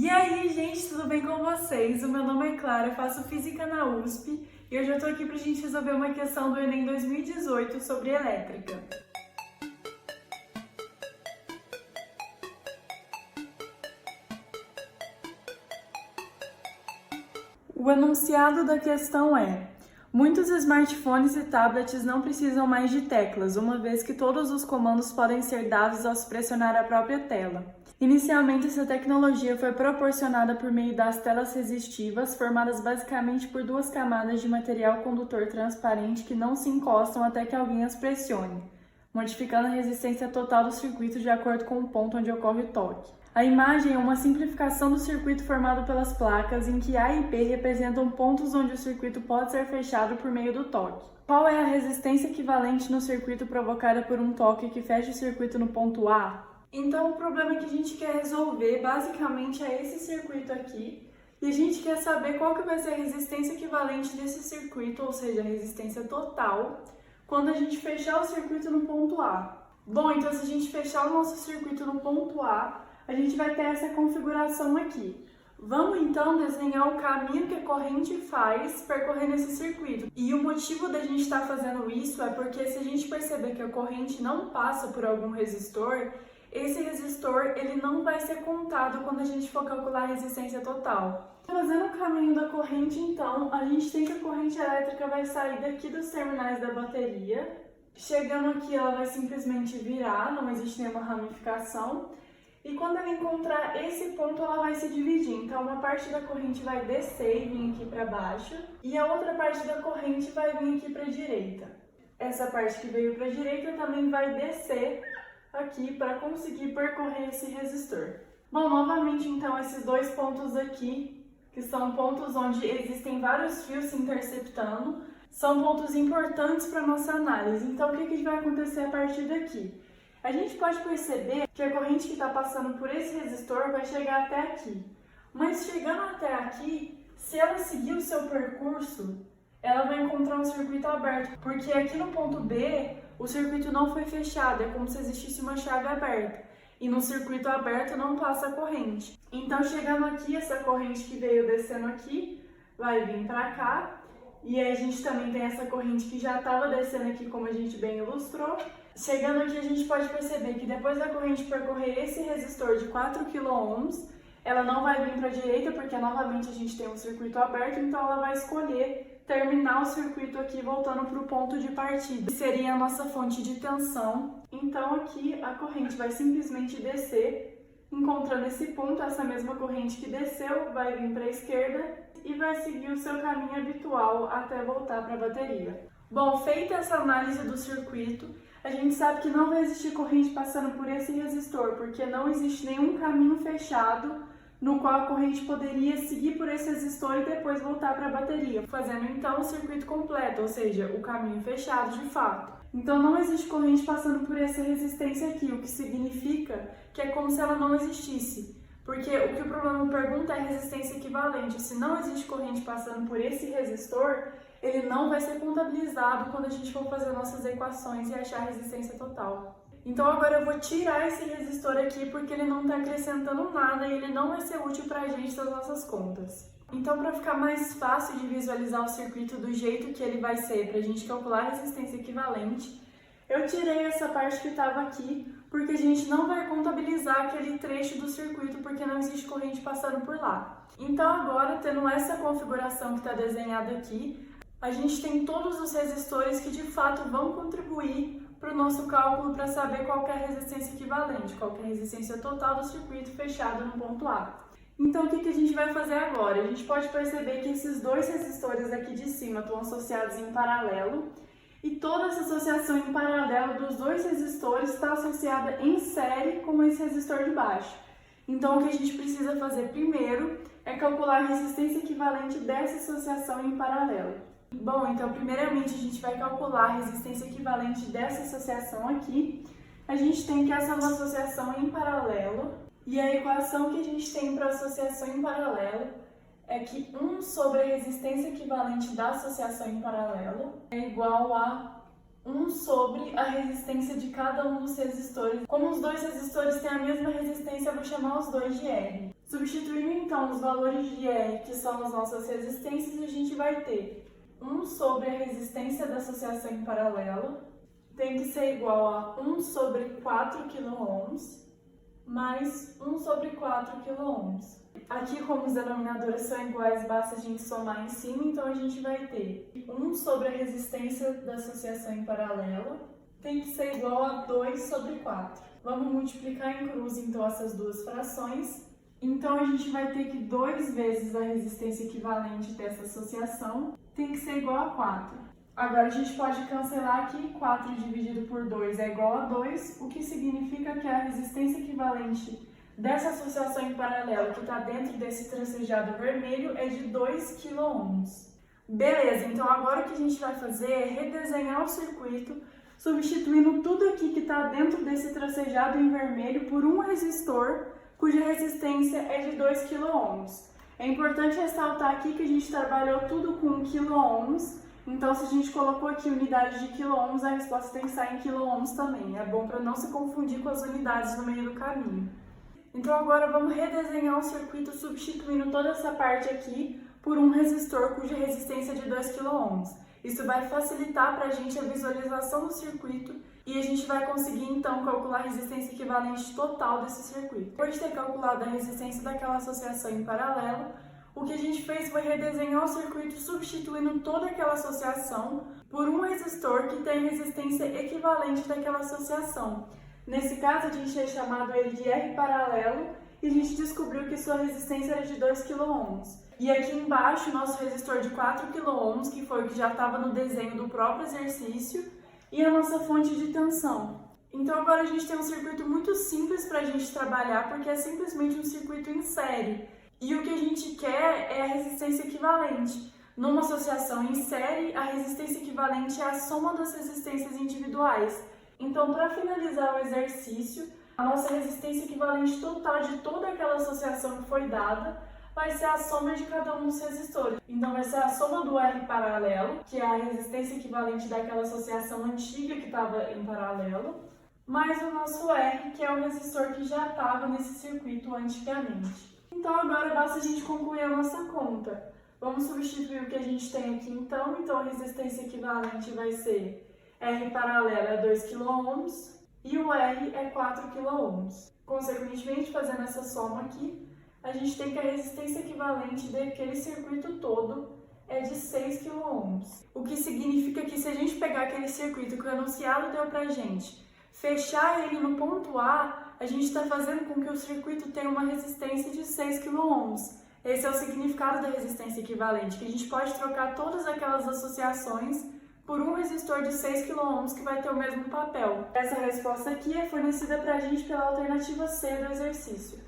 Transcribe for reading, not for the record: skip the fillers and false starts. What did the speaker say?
E aí, gente, tudo bem com vocês? O meu nome é Clara, eu faço Física na USP e hoje eu tô aqui pra gente resolver uma questão do Enem 2018 sobre elétrica. O enunciado da questão é: muitos smartphones e tablets não precisam mais de teclas, uma vez que todos os comandos podem ser dados ao se pressionar a própria tela. Inicialmente, essa tecnologia foi proporcionada por meio das telas resistivas, formadas basicamente por duas camadas de material condutor transparente que não se encostam até que alguém as pressione, modificando a resistência total do circuito de acordo com o ponto onde ocorre o toque. A imagem é uma simplificação do circuito formado pelas placas, em que A e B representam pontos onde o circuito pode ser fechado por meio do toque. Qual é a resistência equivalente no circuito provocada por um toque que fecha o circuito no ponto A? Então, o problema que a gente quer resolver basicamente é esse circuito aqui, e a gente quer saber qual que vai ser a resistência equivalente desse circuito, ou seja, a resistência total, quando a gente fechar o circuito no ponto A. Bom, então se a gente fechar o nosso circuito no ponto A, a gente vai ter essa configuração aqui. Vamos então desenhar o caminho que a corrente faz percorrendo esse circuito. E o motivo da gente estar fazendo isso é porque se a gente perceber que a corrente não passa por algum resistor, esse resistor ele não vai ser contado quando a gente for calcular a resistência total. Fazendo o caminho da corrente, então, a gente tem que a corrente elétrica vai sair daqui dos terminais da bateria. Chegando aqui, ela vai simplesmente virar, não existe nenhuma ramificação. E quando ela encontrar esse ponto, ela vai se dividir. Então, uma parte da corrente vai descer e vir aqui para baixo, e a outra parte da corrente vai vir aqui para a direita. Essa parte que veio para a direita também vai descer aqui para conseguir percorrer esse resistor. Bom, novamente, então, esses dois pontos aqui, que são pontos onde existem vários fios se interceptando, são pontos importantes para a nossa análise. Então, o que vai acontecer a partir daqui? A gente pode perceber que a corrente que está passando por esse resistor vai chegar até aqui. Mas chegando até aqui, se ela seguir o seu percurso, ela vai encontrar um circuito aberto. Porque aqui no ponto B, o circuito não foi fechado, é como se existisse uma chave aberta. E no circuito aberto não passa a corrente. Então, chegando aqui, essa corrente que veio descendo aqui, vai vir para cá. E aí a gente também tem essa corrente que já estava descendo aqui, como a gente bem ilustrou. Chegando aqui, a gente pode perceber que depois da corrente percorrer esse resistor de 4 kΩ, ela não vai vir para a direita, porque novamente a gente tem um circuito aberto, então ela vai escolher terminar o circuito aqui voltando para o ponto de partida, que seria a nossa fonte de tensão. Então aqui a corrente vai simplesmente descer, encontrando esse ponto, essa mesma corrente que desceu vai vir para a esquerda e vai seguir o seu caminho habitual até voltar para a bateria. Bom, feita essa análise do circuito, a gente sabe que não vai existir corrente passando por esse resistor, porque não existe nenhum caminho fechado no qual a corrente poderia seguir por esse resistor e depois voltar para a bateria, fazendo então o circuito completo, ou seja, o caminho fechado de fato. Então não existe corrente passando por essa resistência aqui, o que significa que é como se ela não existisse. Porque o que o problema pergunta é resistência equivalente. Se não existe corrente passando por esse resistor, ele não vai ser contabilizado quando a gente for fazer nossas equações e achar a resistência total. Então agora eu vou tirar esse resistor aqui porque ele não está acrescentando nada e ele não vai ser útil para a gente das nossas contas. Então, para ficar mais fácil de visualizar o circuito do jeito que ele vai ser para a gente calcular a resistência equivalente, eu tirei essa parte que estava aqui porque a gente não vai contabilizar aquele trecho do circuito porque não existe corrente passando por lá. Então agora, tendo essa configuração que está desenhada aqui, a gente tem todos os resistores que de fato vão contribuir para o nosso cálculo para saber qual que é a resistência equivalente, qual que é a resistência total do circuito fechado no ponto A. Então o que a gente vai fazer agora? A gente pode perceber que esses dois resistores aqui de cima estão associados em paralelo e toda essa associação em paralelo dos dois resistores está associada em série com esse resistor de baixo. Então o que a gente precisa fazer primeiro é calcular a resistência equivalente dessa associação em paralelo. Bom, então primeiramente a gente vai calcular a resistência equivalente dessa associação aqui. A gente tem que essa é uma associação em paralelo e a equação que a gente tem para a associação em paralelo é que 1 sobre a resistência equivalente da associação em paralelo é igual a 1 sobre a resistência de cada um dos resistores. Como os dois resistores têm a mesma resistência, eu vou chamar os dois de R. Substituindo em então os valores de R, que são as nossas resistências, a gente vai ter 1 sobre a resistência da associação em paralelo, tem que ser igual a 1 sobre 4 kΩ, mais 1 sobre 4 kΩ. Aqui, como os denominadores são iguais, basta a gente somar em cima, então a gente vai ter 1 sobre a resistência da associação em paralelo, tem que ser igual a 2 sobre 4. Vamos multiplicar em cruz, então, essas duas frações. Então, a gente vai ter que 2 vezes a resistência equivalente dessa associação tem que ser igual a 4. Agora, a gente pode cancelar aqui, 4 dividido por 2 é igual a 2, o que significa que a resistência equivalente dessa associação em paralelo que está dentro desse tracejado vermelho é de 2 kΩ. Beleza, então agora o que a gente vai fazer é redesenhar o circuito, substituindo tudo aqui que está dentro desse tracejado em vermelho por um resistor cuja resistência é de 2 kΩ. É importante ressaltar aqui que a gente trabalhou tudo com quiloohms, então se a gente colocou aqui unidades de quiloohms, a resposta tem que sair em quiloohms também. É bom para não se confundir com as unidades no meio do caminho. Então agora vamos redesenhar o circuito substituindo toda essa parte aqui por um resistor cuja resistência é de 2 kΩ. Isso vai facilitar para a gente a visualização do circuito e a gente vai conseguir então calcular a resistência equivalente total desse circuito. Depois de ter calculado a resistência daquela associação em paralelo, o que a gente fez foi redesenhar o circuito substituindo toda aquela associação por um resistor que tem resistência equivalente daquela associação. Nesse caso, a gente tinha chamado ele de R paralelo e a gente descobriu que sua resistência era de 2 kΩ. E aqui embaixo, nosso resistor de 4 kΩ, que foi o que já estava no desenho do próprio exercício, e a nossa fonte de tensão. Então agora a gente tem um circuito muito simples para a gente trabalhar, porque é simplesmente um circuito em série. E o que a gente quer é a resistência equivalente. Numa associação em série, a resistência equivalente é a soma das resistências individuais. Então, para finalizar o exercício, a nossa resistência equivalente total de toda aquela associação que foi dada vai ser a soma de cada um dos resistores. Então, vai ser a soma do R paralelo, que é a resistência equivalente daquela associação antiga que estava em paralelo, mais o nosso R, que é o resistor que já estava nesse circuito antigamente. Então, agora basta a gente concluir a nossa conta. Vamos substituir o que a gente tem aqui, então. Então, a resistência equivalente vai ser R paralelo é 2 kΩ e o R é 4 kΩ. Consequentemente, fazendo essa soma aqui, a gente tem que a resistência equivalente daquele circuito todo é de 6 kΩ. O que significa que se a gente pegar aquele circuito que o enunciado deu pra gente, fechar ele no ponto A, a gente está fazendo com que o circuito tenha uma resistência de 6 kΩ. Esse é o significado da resistência equivalente, que a gente pode trocar todas aquelas associações por um resistor de 6 kΩ que vai ter o mesmo papel. Essa resposta aqui é fornecida para a gente pela alternativa C do exercício.